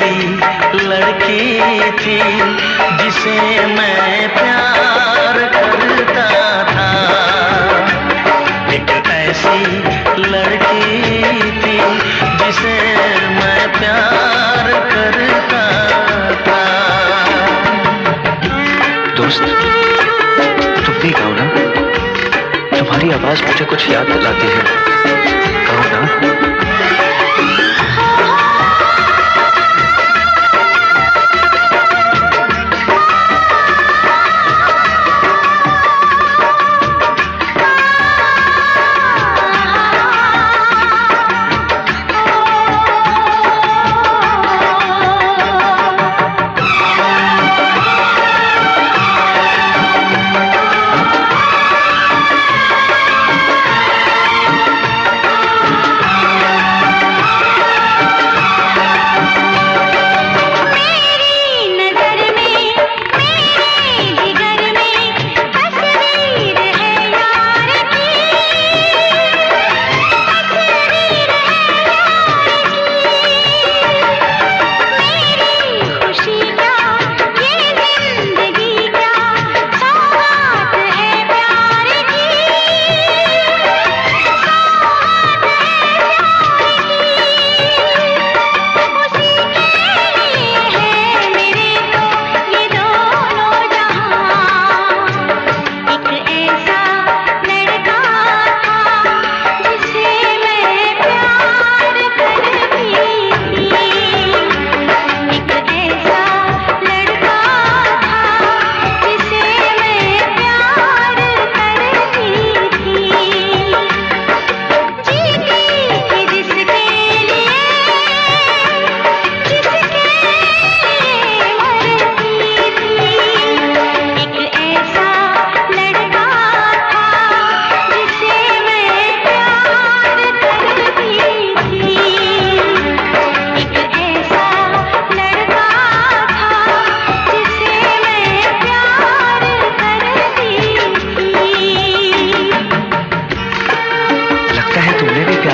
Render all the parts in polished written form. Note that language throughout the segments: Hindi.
ऐसी लड़की थी जिसे मैं प्यार करता था। एक ऐसी लड़की थी जिसे मैं प्यार करता था। दोस्त, तुम भी गाओ ना, तुम्हारी आवाज मुझे कुछ याद दिलाती है। गाओ ना।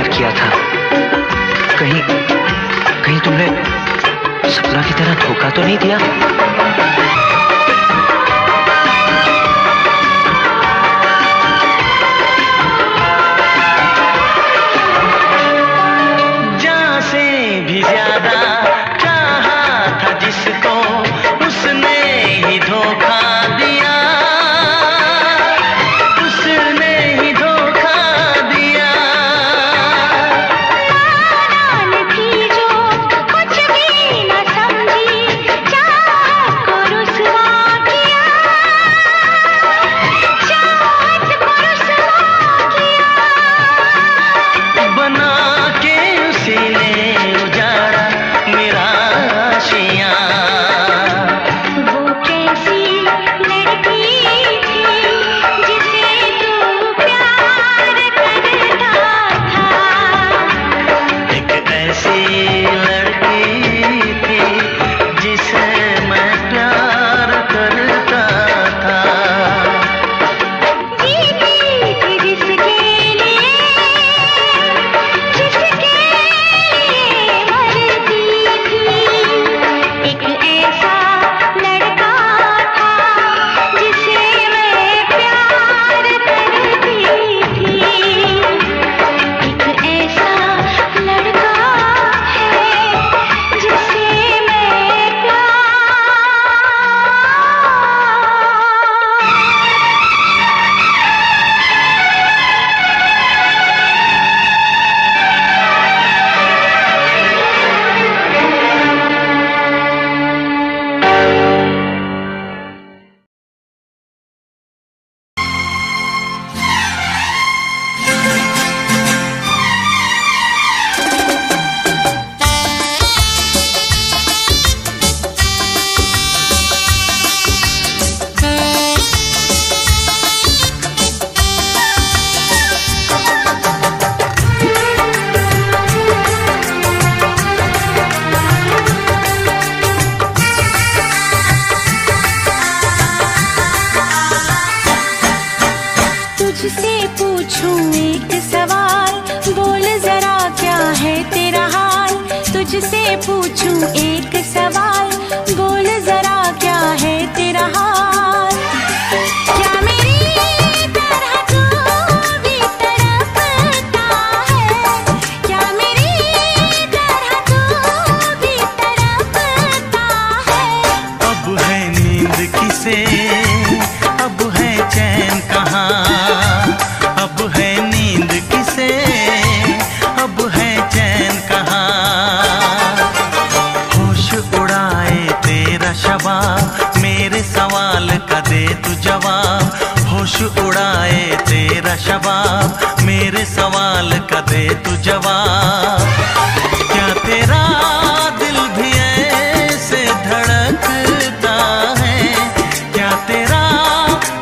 किया था, कहीं तुमने सपना की तरह धोखा तो नहीं दिया? जान से भी ज्यादा चाहा था जिसको, उसने ही धोखा दिया, उसने ही धोखा दिया। नादान थी जो कुछ भी न समझी, चाहत को रुसवा किया, चाहत को रुसवा किया। बना के उसी ने उजाड़ा मेरा आशियाँ। वो कैसी लड़की थी जिसे तू प्यार करता था। एक ऐसी लड़की थी जिसे मैं प्यार करता था। जीती थी जिसके लिए मरती थी। एक ऐसा लड़का था जिसे मैं प्यार करती थी। एक ऐसा लड़का है जिसे मैं प्यार तुझसे पूछूं एक सवाल, बोल जरा क्या है तेरा हाल। तुझसे पूछूं एक होश उड़ाए तेरा शबाब, मेरे सवाल का दे तू जवाब। क्या तेरा दिल भी ऐसे धड़कता है, क्या तेरा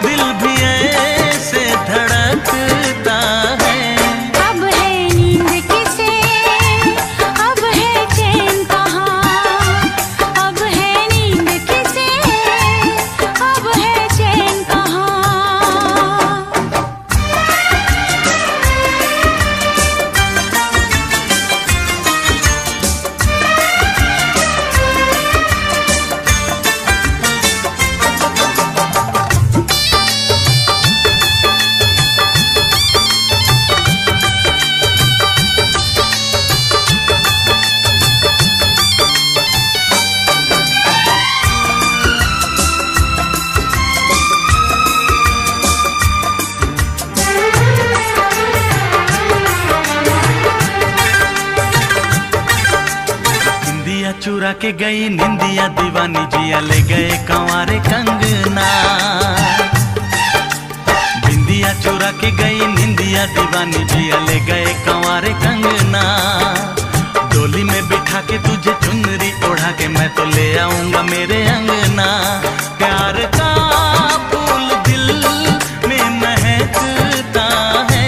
दिल भी ऐसे धड़कता है। अब है नींद किसे, अब है चैन कहाँ, अब है नींद किसे, अब है चैन कहाँ। चुरा के गई निंदिया दीवानी जिया ले गए कंवारे कंगना। बिंदिया चुरा के गई निंदिया दीवानी जिया ले गए कंवारे कंगना। डोली में बिठा के तुझे चुनरी ओढ़ा के मैं तो ले आऊंगा मेरे अंगना। प्यार का फूल दिल में महकता है,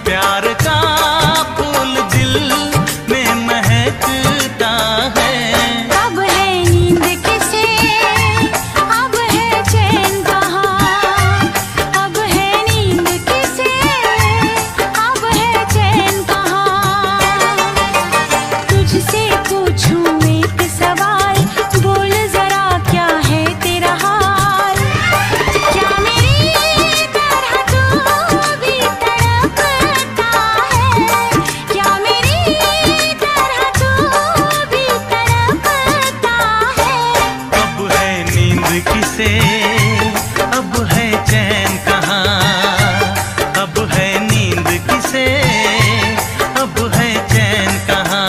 प्यार का फूल दिल में महकता है। अब है नींद किसे, अब है चैन कहाँ, अब है नींद किसे, अब है चैन कहाँ। तुझसे पूछूं एक सवाल, बोल जरा क्या है तेरा हाल। क्या मेरी तरह तू भी तड़पता है, क्या मेरी तरह तू भी तड़पता है। अब है नींद किसे, अब है चैन कहाँ, अब है नींद किसे, अब है चैन कहाँ।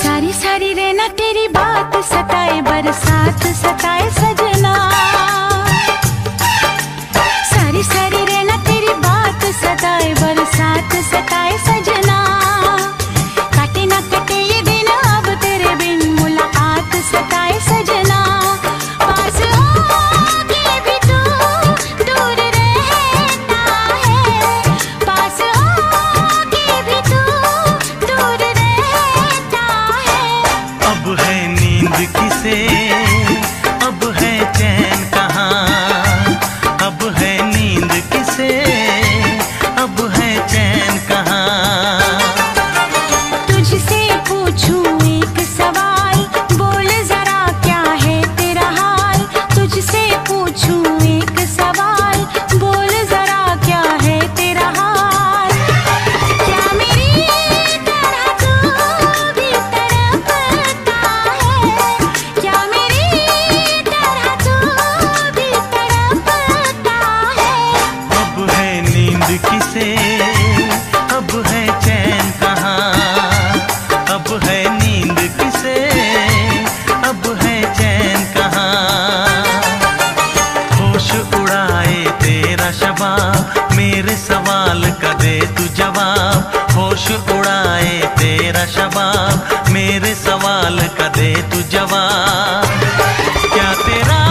सारी सारी रहना तेरी बात सताए, बरसात सताए सजना। सारी सारी रहना तेरी बात सताए, बरसात सताए सजना। काटे ना कटे ये दिन अब तेरे बिन, मुलाकात सताए सजना। पास होके भी तू दूर रहता है, पास होके भी तू दूर रहता है। अब है नींद किसे, अब है चैन कहाँ, अब है नींद किसे, अब है चैन कहाँ। तुझसे पूछूं एक सवाल, बोल जरा क्या है तेरा हाल। तुझसे पूछूं एक सवाल, बोल जरा क्या है तेरा हाल। क्या मेरी तरह तू भी तड़पता है, क्या मेरी तरह तू भी तड़पता है। अब है नींद किसे, अब है चैन कहाँ, अब है नींद किसे, अब है चैन कहाँ। होश उड़ाए तेरा शबाब, मेरे सवाल का दे तू जवाब। होश उड़ाए तेरा शबाब, मेरे सवाल का दे तू जवाब। क्या तेरा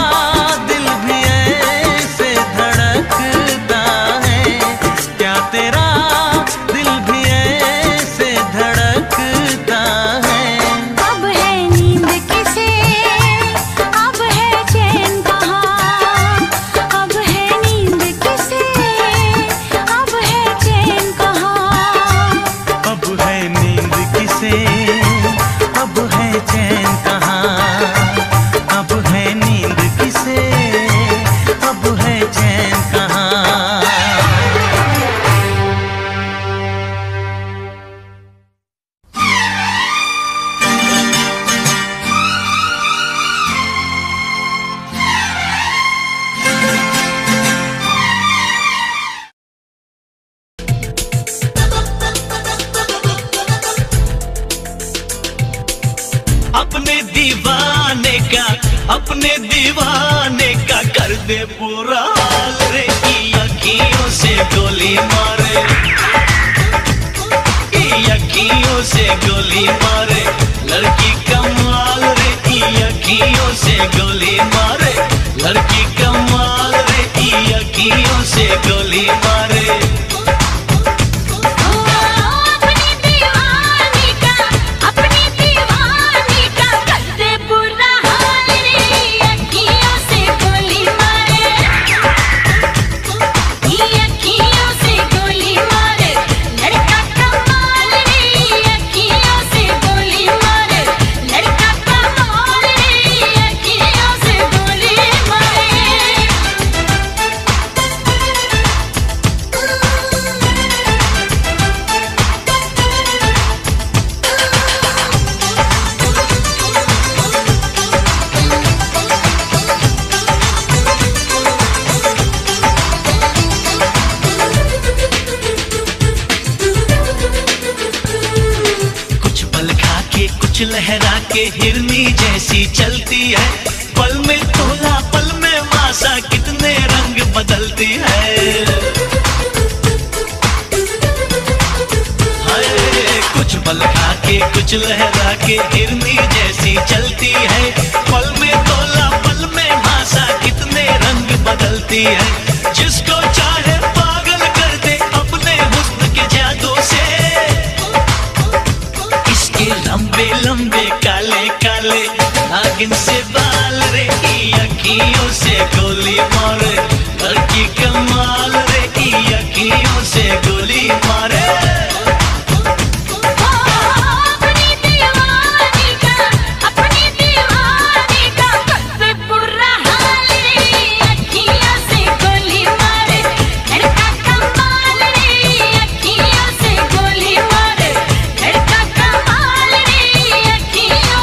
दिल भी ऐसे धड़कता है, क्या तेरा दिल भी ऐसे धड़कता है। अब है नींद किसे, अब है अपने दीवाने का कर दे पूरा हाल रे। की अखियों से गोली मारे, की अखियों से गोली मारे, लड़की कमाल रे। की अखियों से गोली मारे, लड़की कमाल रे। की अखियों से गोली मारे। कुछ लहरा के हिरनी जैसी चलती है, पल में तोला पल में मासा कितने रंग बदलती है। हाय कुछ पल खा के कुछ लहरा के हिरनी जैसी चलती है, पल में तोला पल में मासा कितने रंग बदलती है। जिसको चाहे पागल कर दे अपने हुस्न के जादू से, लंबे लंबे काले काले नागिन से बाल रे। की अखियों से गोली मारे, लड़की कमाल रे। की अखियों से गोली मारे। अखियों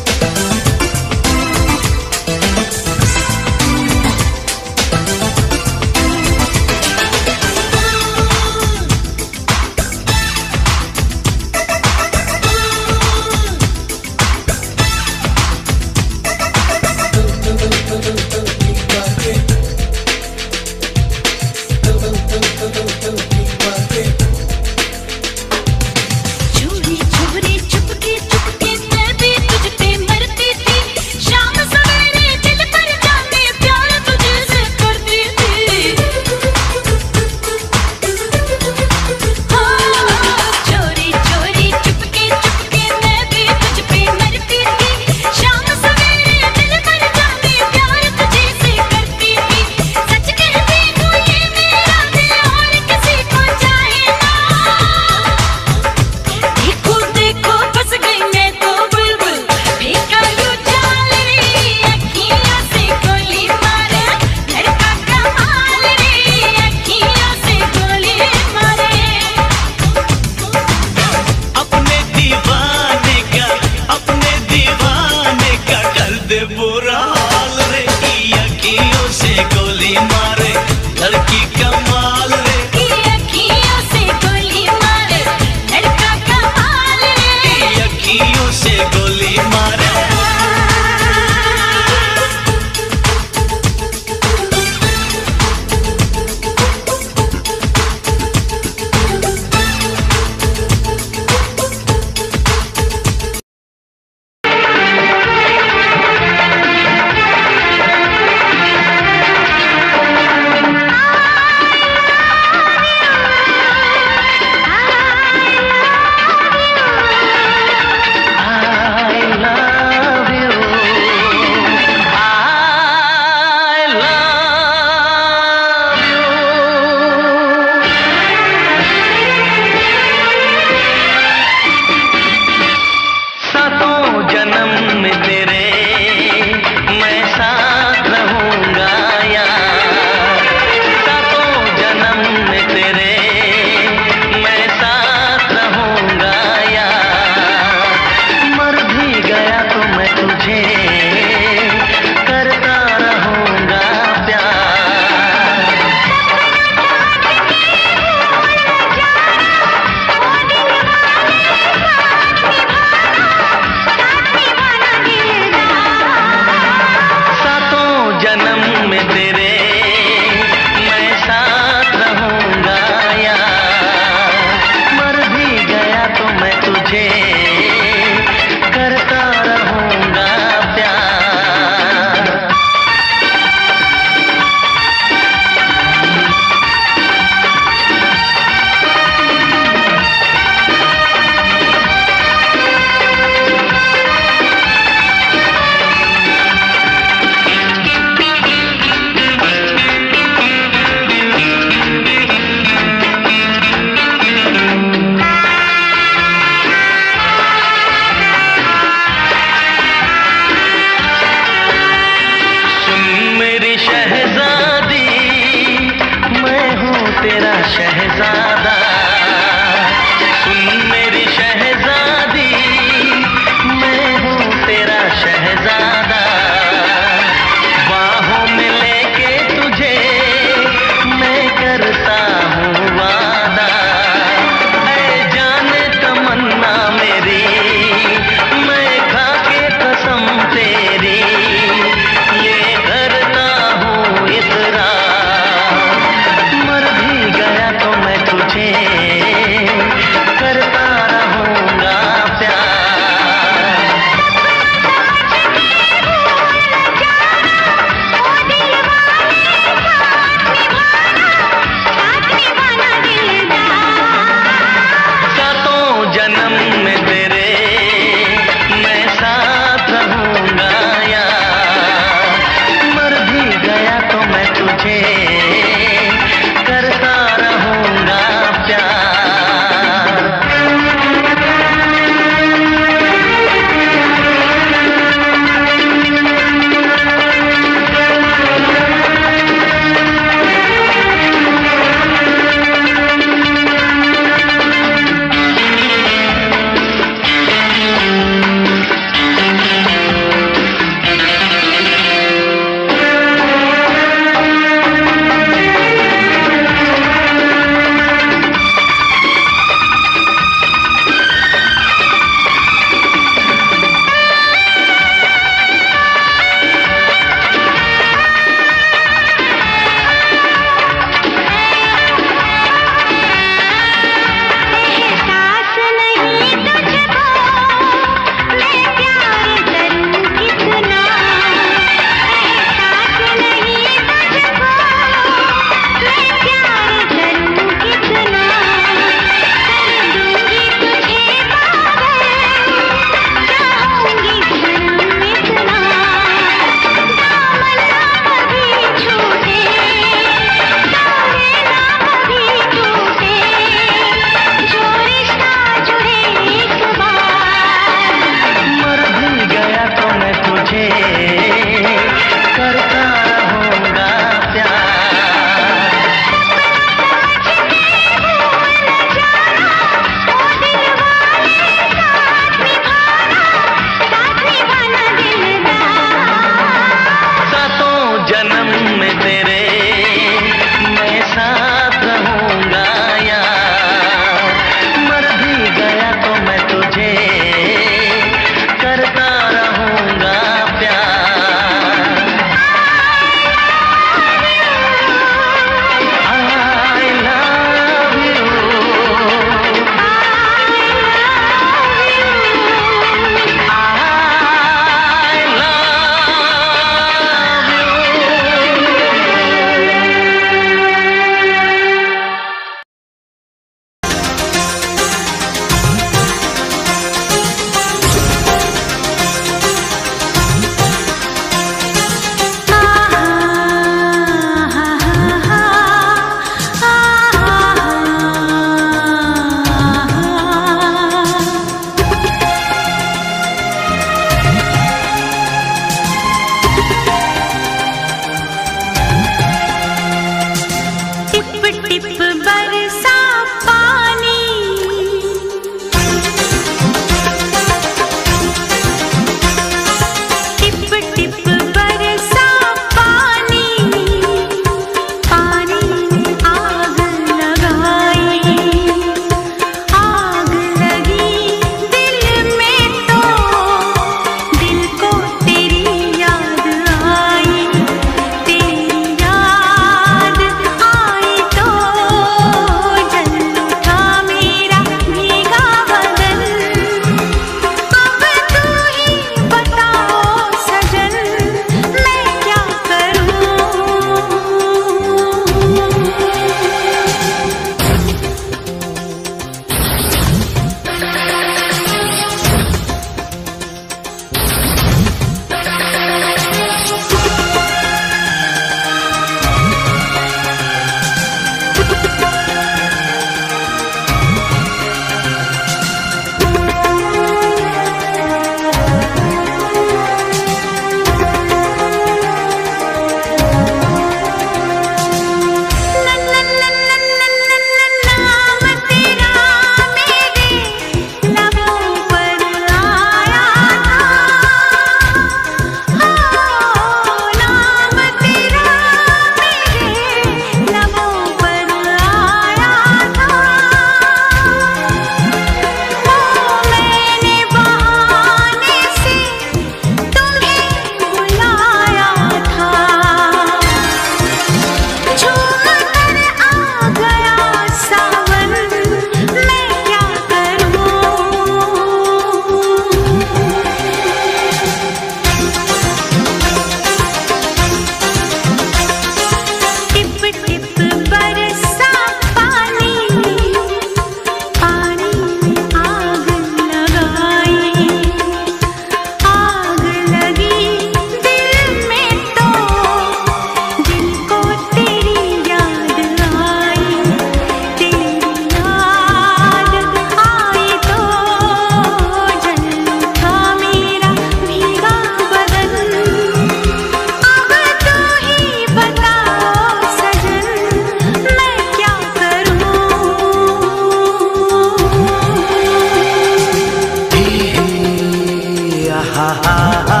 हा हा हा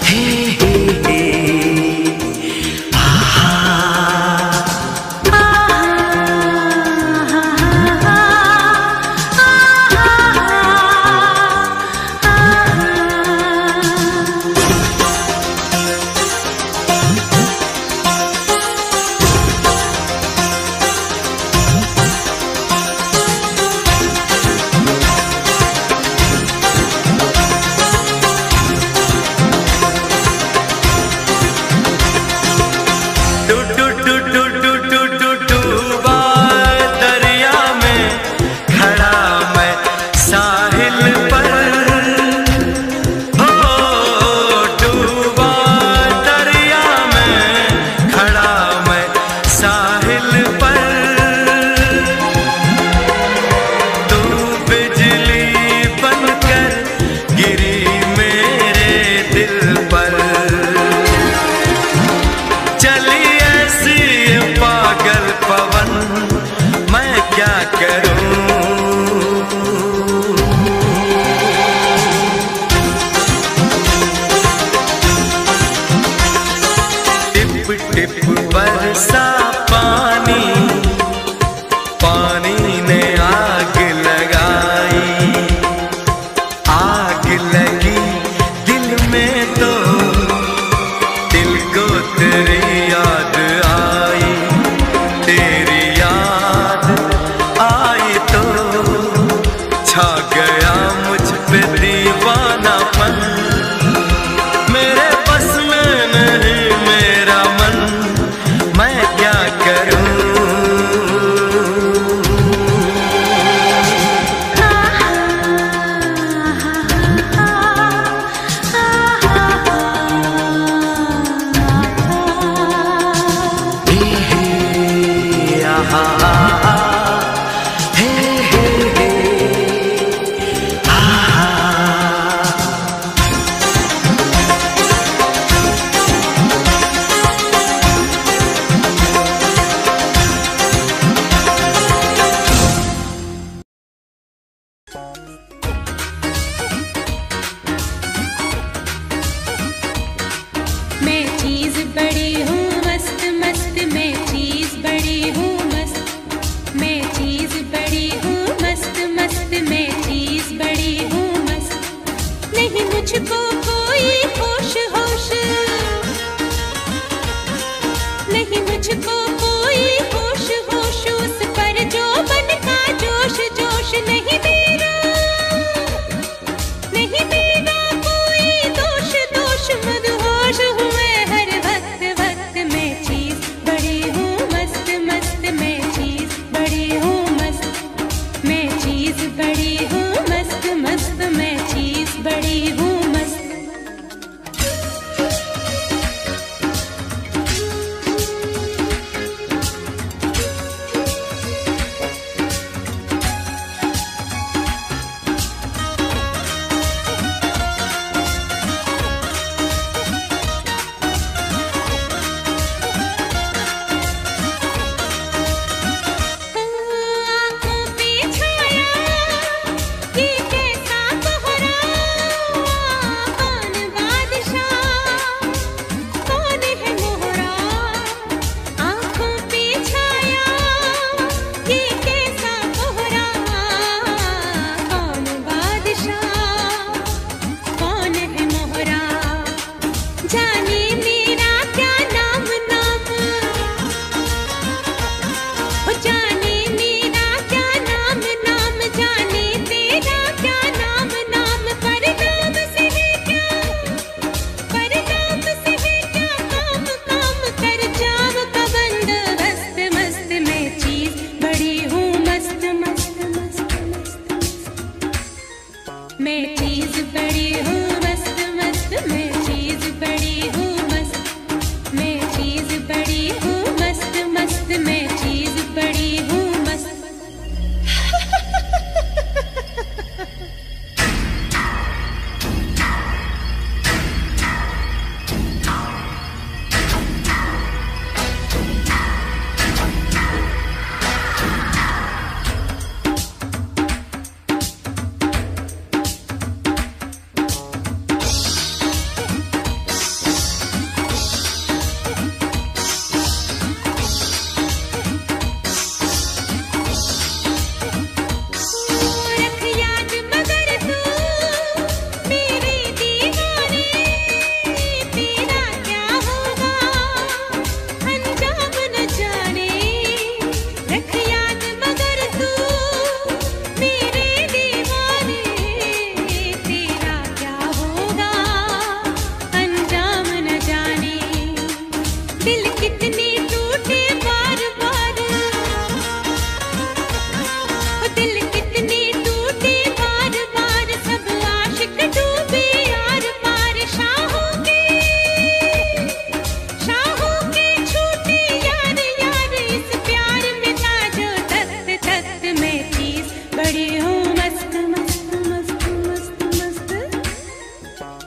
हे हे हे हा बरसा पानी, पानी ने आग लगाई, आग लगी दिल में तो दिल को तेरी याद आई, तेरी याद आई तो छा गया मुझ पे दीवानापन, मेरे बस में नहीं मेरा मन, मैं क्या करूं। मैं चीज बड़ी हूँ मस्त मस्त, मैं चीज बड़ी हूँ मस्त, मैं चीज बड़ी हूँ मस्त मस्त, मैं चीज बड़ी हूँ मस्त। नहीं मुझको कोई होश होश, नहीं मुझको कोई होश होश, उस पर जो मन का जोश जोश, नहीं मेरा, नहीं मेरा कोई दोष दोष, मदहोश हूँ मैं हर वक्त वक्त, मैं चीज बड़ी हूँ मस्त मस्त, मैं चीज बड़ी हूँ मस्त, मैं चीज बड़ी हूँ मस्त मस्त, मैं चीज बड़ी हूँ मस्त।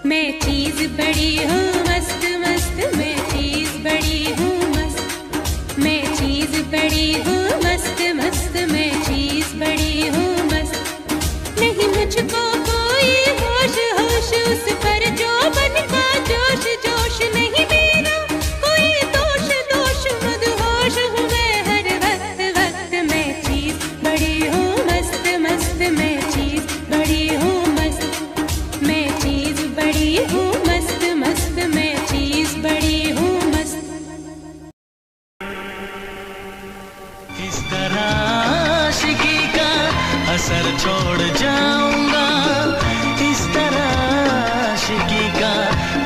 मैं चीज बड़ी हूँ मस्त मस्त, मैं चीज बड़ी हूँ मस्त, मैं चीज बड़ी हूँ मस्त मस्त, मैं चीज बड़ी हूँ मस्त। नहीं मुझको कोई होश होश उस पर जो बन का जोश जोश, नहीं मेरा कोई दोष दोष, मदहोश हूँ मैं हर वक्त वक्त। मैं चीज बड़ी हूँ मस्त मस्त, मैं चीज बड़ी हूँ मस्त, मैं चीज बड़ी हूँ मस्त मस्त, मैं चीज बड़ी हूँ मस्त। इस तरह आशिकी का असर छोड़ जाऊंगा, इस तरह आशिकी का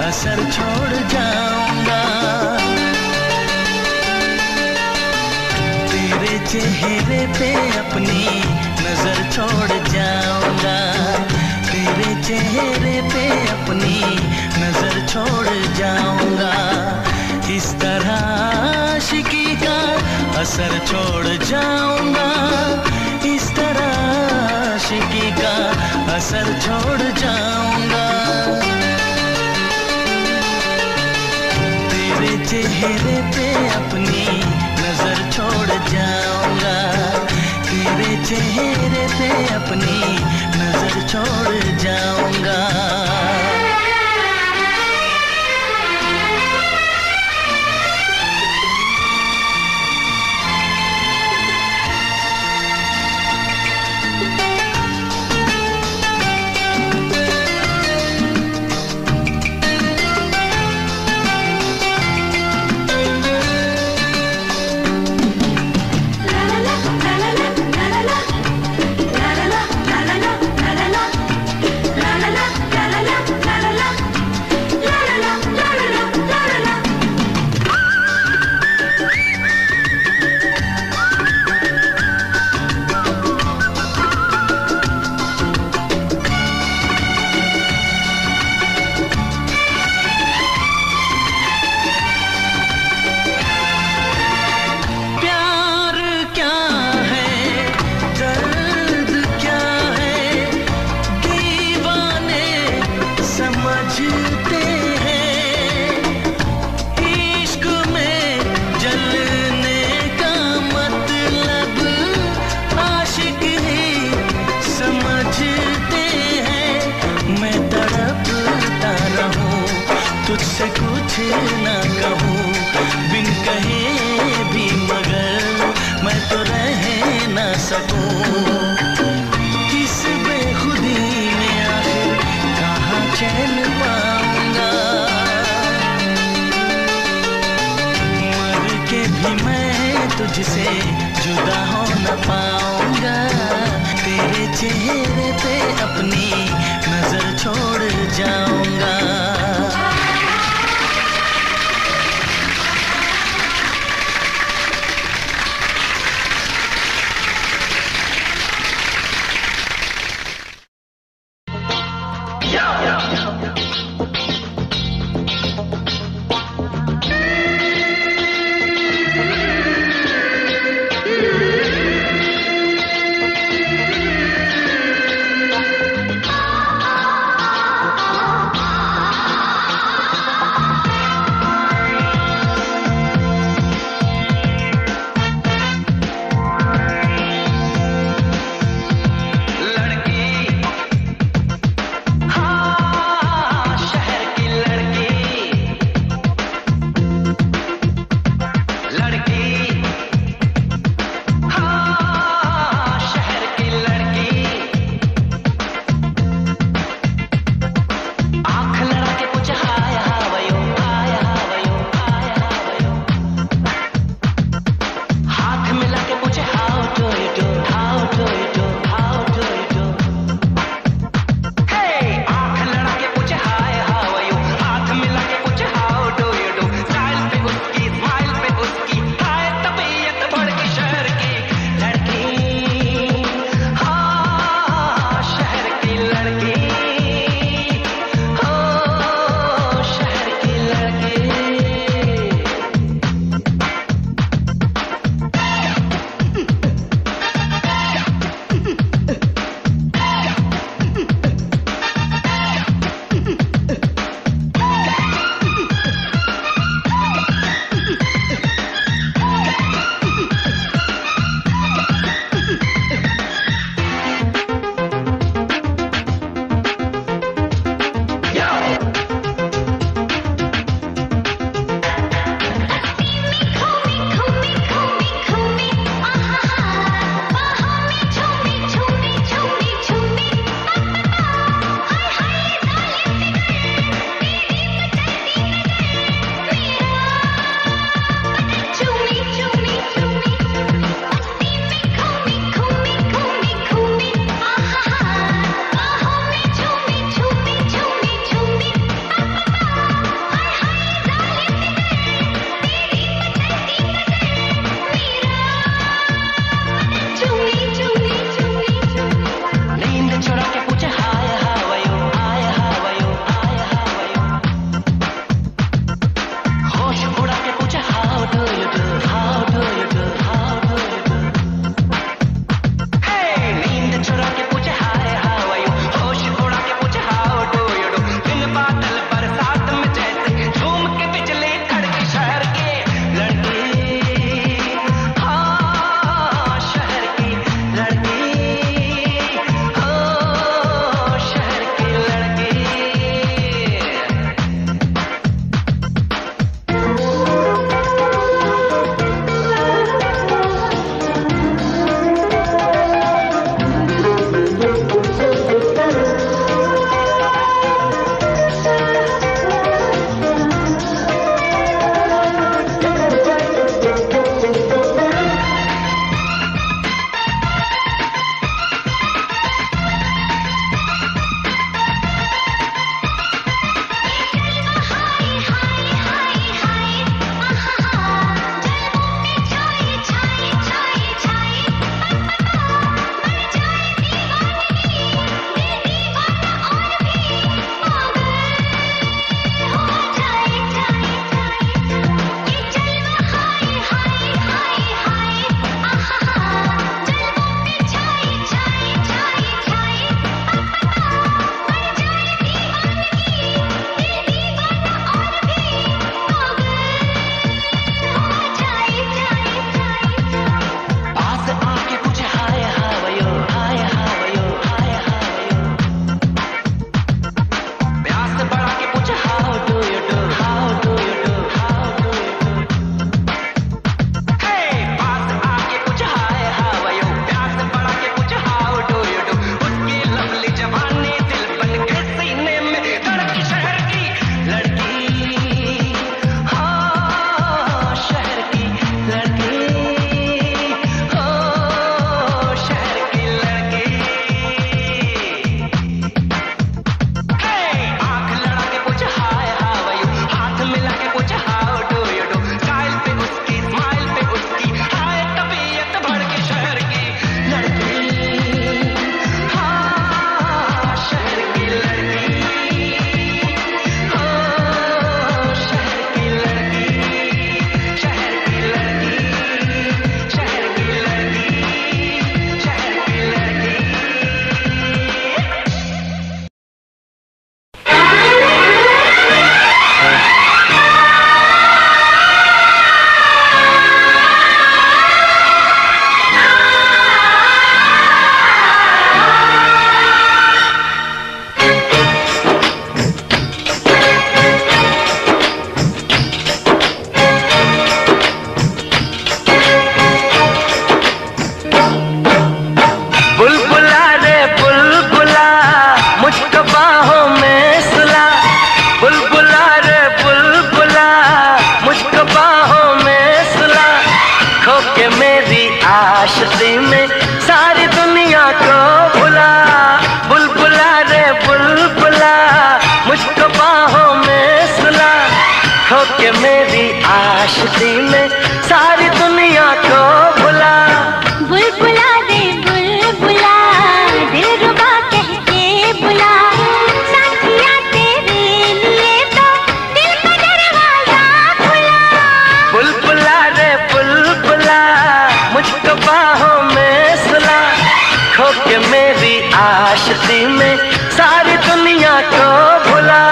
असर छोड़ जाऊंगा। तेरे चेहरे पे अपनी नजर छोड़ जाऊंगा, तेरे चेहरे पे अपनी नजर छोड़ जाऊंगा। इस तरह आशिकी का असर छोड़ जाऊंगा, इस तरह आशिकी का असर छोड़ जाऊंगा। तेरे चेहरे पे अपनी नजर छोड़ जाऊंगा, तेरे चेहरे पे अपनी नजर छोड़ जाऊंगा। तुझसे कुछ ना कहूँ बिन कहे भी, मगर मैं तो रह ना सकूँ। किस बेखुदी में आखिर कहाँ चैन पाऊंगा, मर के भी मैं तुझसे जुदा हो न पाऊंगा। तेरे चेहरे पे अपनी नजर छोड़ जाऊंगा। के मेरी आशिकी में सारी दुनिया को भुला। बुलबुला रे बुलबुला दिलरुबा कह के बुला, साथिया तेरे लिए तो दिल का दरवाजा खुला। बुलबुला रे बुलबुला मुझको बाहों में सुला, खो के मेरी आशिकी में सारी दुनिया को भुला।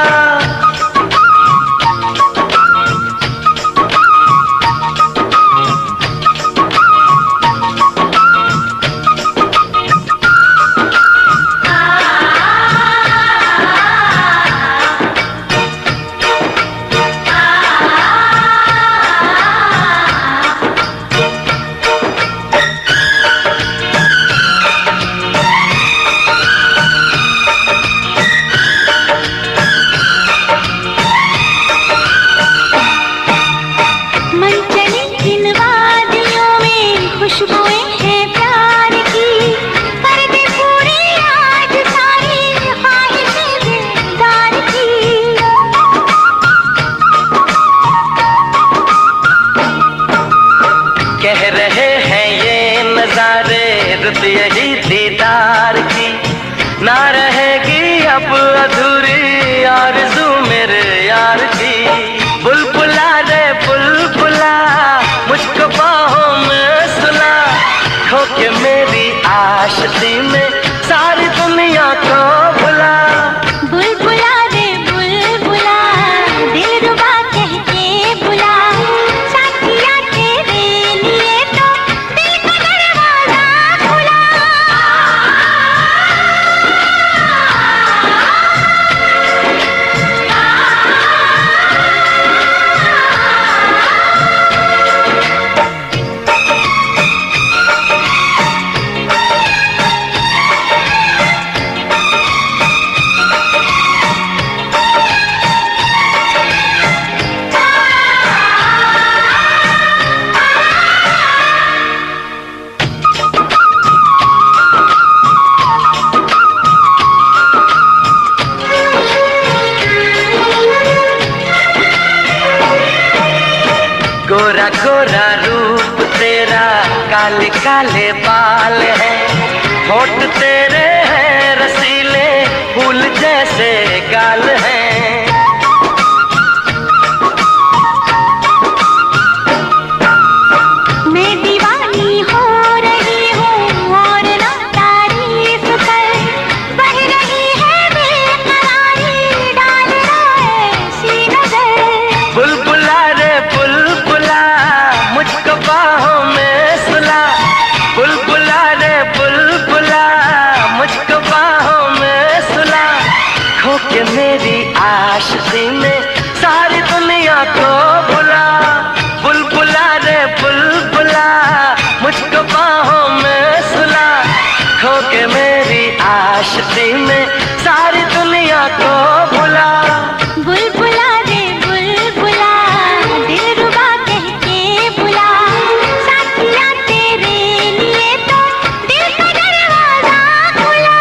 यही दीदार की ना रहेगी अब अधूरी आरज़ू मेरे यार की। बुलबुला रे बुलबुला मुझको बाहों में सुला, खो के मेरी आशिकी में सारी दुनिया को भुला। बुलबुला रे बुलबुला दिलरुबा कह के बुला, साथिया तेरे लिए तो दिल का दरवाजा खुला। गोरा गोरा रूप तेरा काले काले बाल है, होठ तेरे हैं रसीले फूल जैसे गाल हैं। मैं दीवानी हो रही हूँ और ना तारीफ कर, बह रही है बेकरारी डाल ऐसी नजर। बुलबुला रे बुलबुला मुझको बाहों में सुला, बुलबुला रे बुलबुला मुझको बाहों में सुला, खो के मेरी आशिकी में सारी दुनिया को भुला। बुलबुला रे बुलबुला मुझको बाहों में सुला, खो के मेरी आशिकी में सारी दुनिया को भुला। बुलबुला रे बुलबुला दिलरुबा कह के बुला, साथिया तेरे लिए तो दिल का दरवाजा खुला।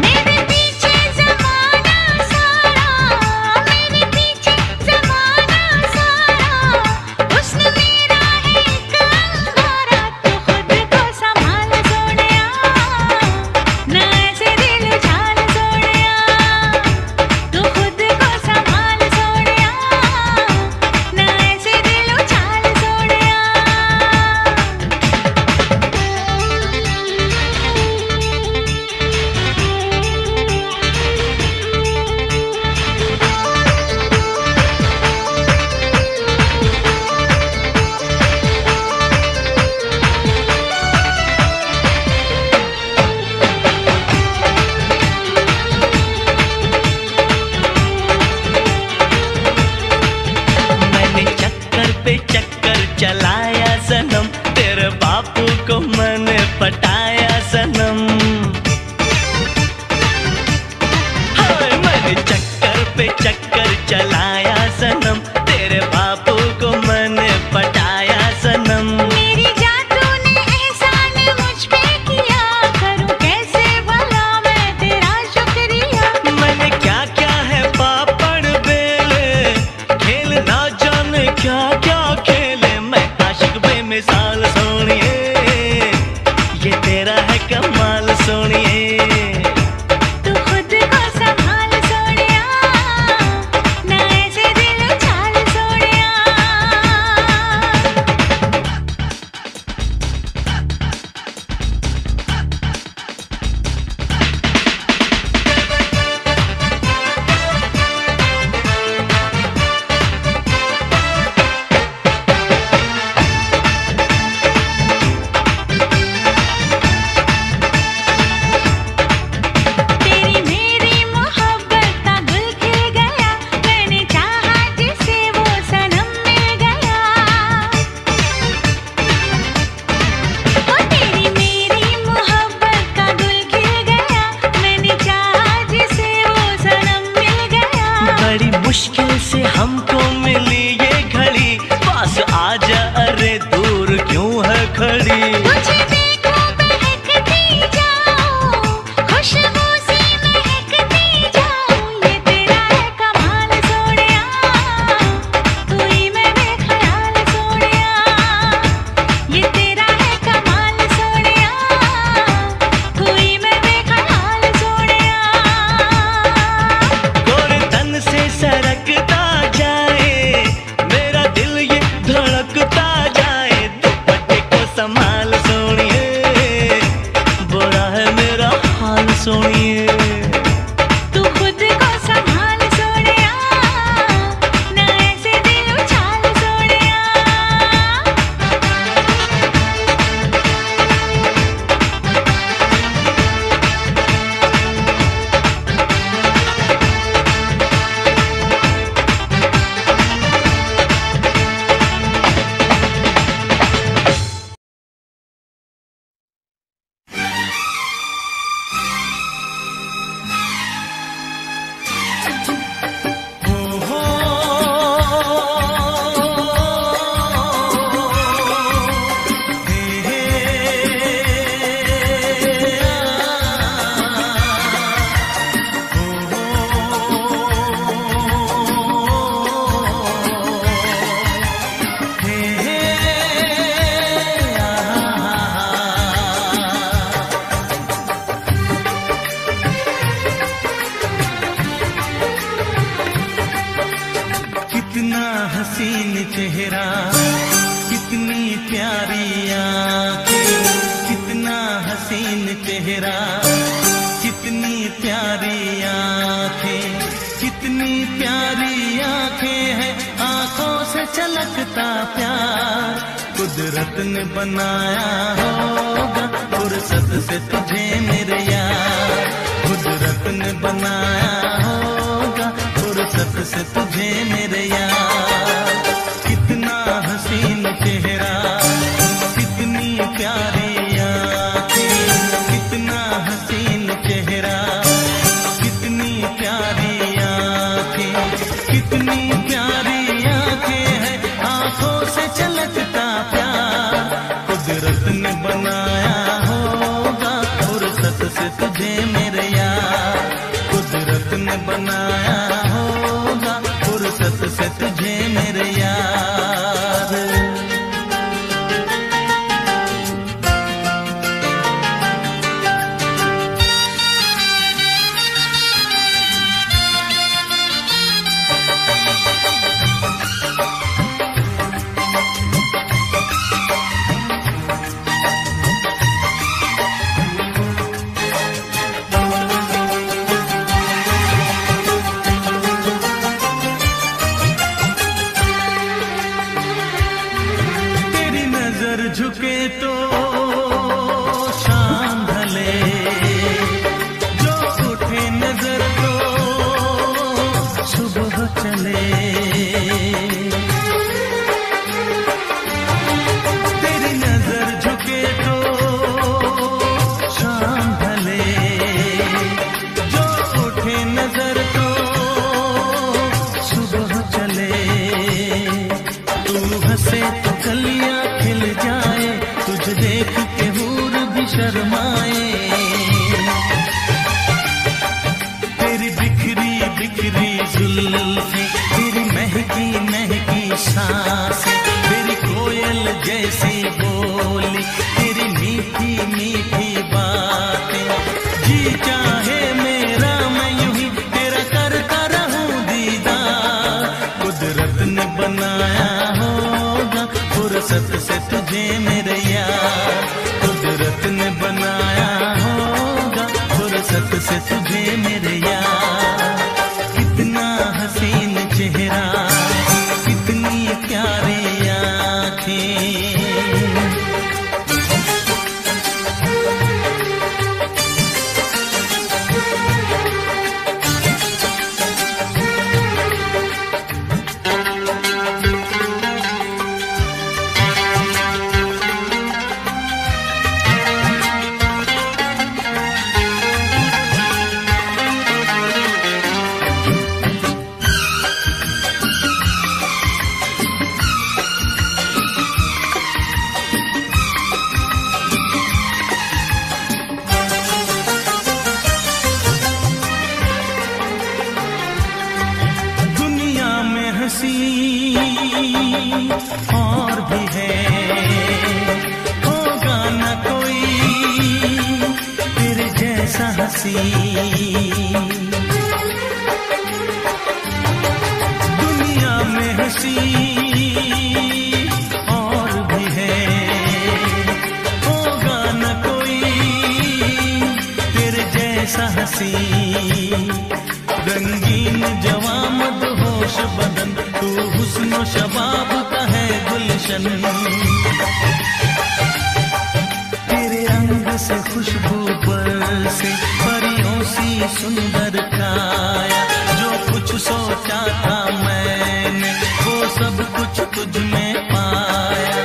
मेरे पीछे ज़माना सारा हमको मिली ये घड़ी, पास आजा अरे दूर क्यों है खड़ी। तुझे देखो महकती जाऊं, खुशबू सी महकती जाऊं, ये तेरा है कमाल सोनिया, तू ही मैं बेख्याल सोनिया, ये तेरा है कमाल सोनिया, तू ही मैं बेख्याल सोनिया। गोरे तन से सरकता जाए मेरा दिल ये धड़कता जाए, दुपट्टे को संभाल सोनिए, बुरा है मेरा हाल सोनिए। तू खुद को संभाल सोनिया, ना ऐसे दिल उछाल सोनिया। कितना हसीन चेहरा, कितनी प्यारी आंखें, कितना हसीन चेहरा, कितनी प्यारी आंखें, कितनी प्यारी आंखें हैं, आंखों से छलकता प्यार कुदरत ने बनाया होगा, फुर्सत से तुझे मेरे यार, कुदरत ने बनाया होगा, फुर्सत से तुझे मेरे यार। कितना हसीन चेहरा, कितनी प्यारी आंखें, कितना हसीन चेहरा, कितनी प्यारी आंखें, कितनी प्यारी आंखें हैं, आंखों से छलकता प्यार कुदरत ने बनाया होगा, फुर्सत से तुझे मेरे यार, कुदरत ने बनाया होगा, फुर्सत से तुझे मेरे यार। तेरी नजर झुके तो शाम ढले, जो उठे नजर तो सुबह चले। तेरी नजर झुके तो शाम ढले, जो उठे नजर तो सुबह चले। तू हंसे तो कलियां खिल जाए, तुझे देख के हूर भी शर्माए। तेरी बिखरी बिखरी जुल्फें, तेरी महकी महकी सांसें, तेरी कोयल जैसी बोली, तेरी मीठी मीठी बातें, जी चाहे मेरा मैं यूं ही तेरा करता रहूं दीदार, कुदरत ने बनाया होगा, फुर्सत से तुझे मेरे यार, कुदरत ने बनाया होगा, फुर्सत से तुझे मेरे यार। कितना हसीन चेहरा, कितनी प्यारी आंखें। और भी है, होगा न कोई तेरे जैसा हंसी। दुनिया में हंसी और भी है, होगा न कोई तेरे जैसा हंसी। रंगीन जवां मदहोश बदन, तू हुस्न शबाब का है गुलशन। तेरे रंग से खुशबू बरसे, परियों सी सुंदर काया। जो कुछ सोचा था मैंने वो सब कुछ तुझ में पाया।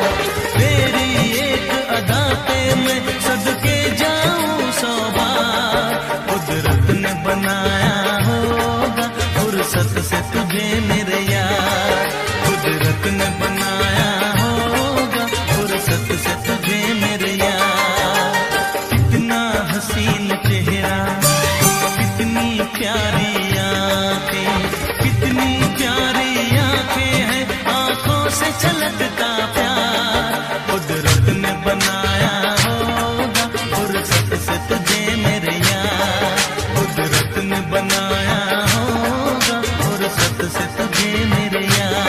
तेरी एक अदा पे मैं सदके जाऊं 100 बार। कुदरत ने बनाया होगा फुर्सत से तुझे मेरे यार। कुदरत ने बनाया होगा फुर्सत से तुझे मेरे यार। कितना हसीन चेहरा, कितनी प्यारी आंखें, कितनी प्यारी आंखें हैं, आंखों से छलकता प्यार। कुदरत ने बनाया होगा फुर्सत से तुझे मेरे यार। कुदरत ने बनाया होगा फुर्सत से तुझे मेरे यार।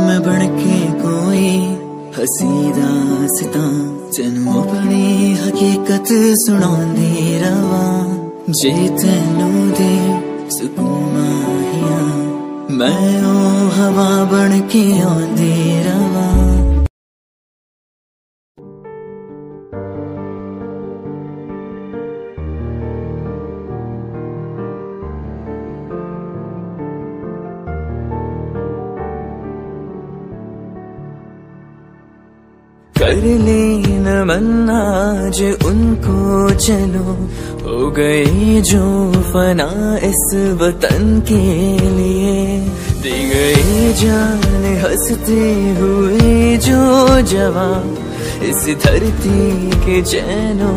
मैं बनके कोई हसी दास्तां तेनू अपनी हकीकत सुनांदी रवां। जे तेनू दे सुकून माहिया, मैं ओ हवा बनके आंदी रवां। कर ले नमन आज उनको चलो, हो गए जो फना इस वतन के लिए। दे गए जान हंसते हुए जो जवां, इस धरती के चैनो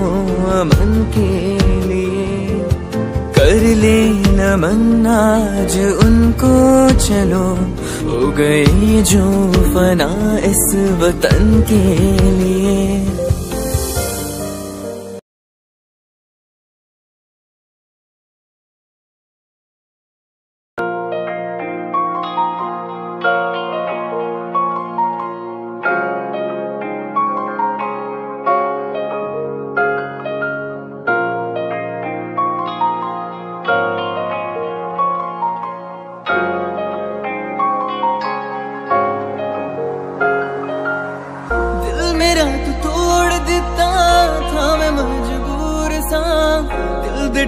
अमन के लिए। कर ले नमन आज उनको चलो, हो गए जो फना इस वतन के लिए।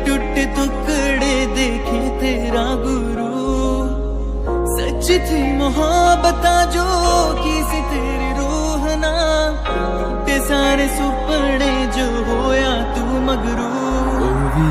टूटे टुकड़े देखे तेरा गुरु। सच थी मोहब्बत जो की सी तेरी रूह ना, टूटे सारे सुपने जो होया तू मगरू। ओ भी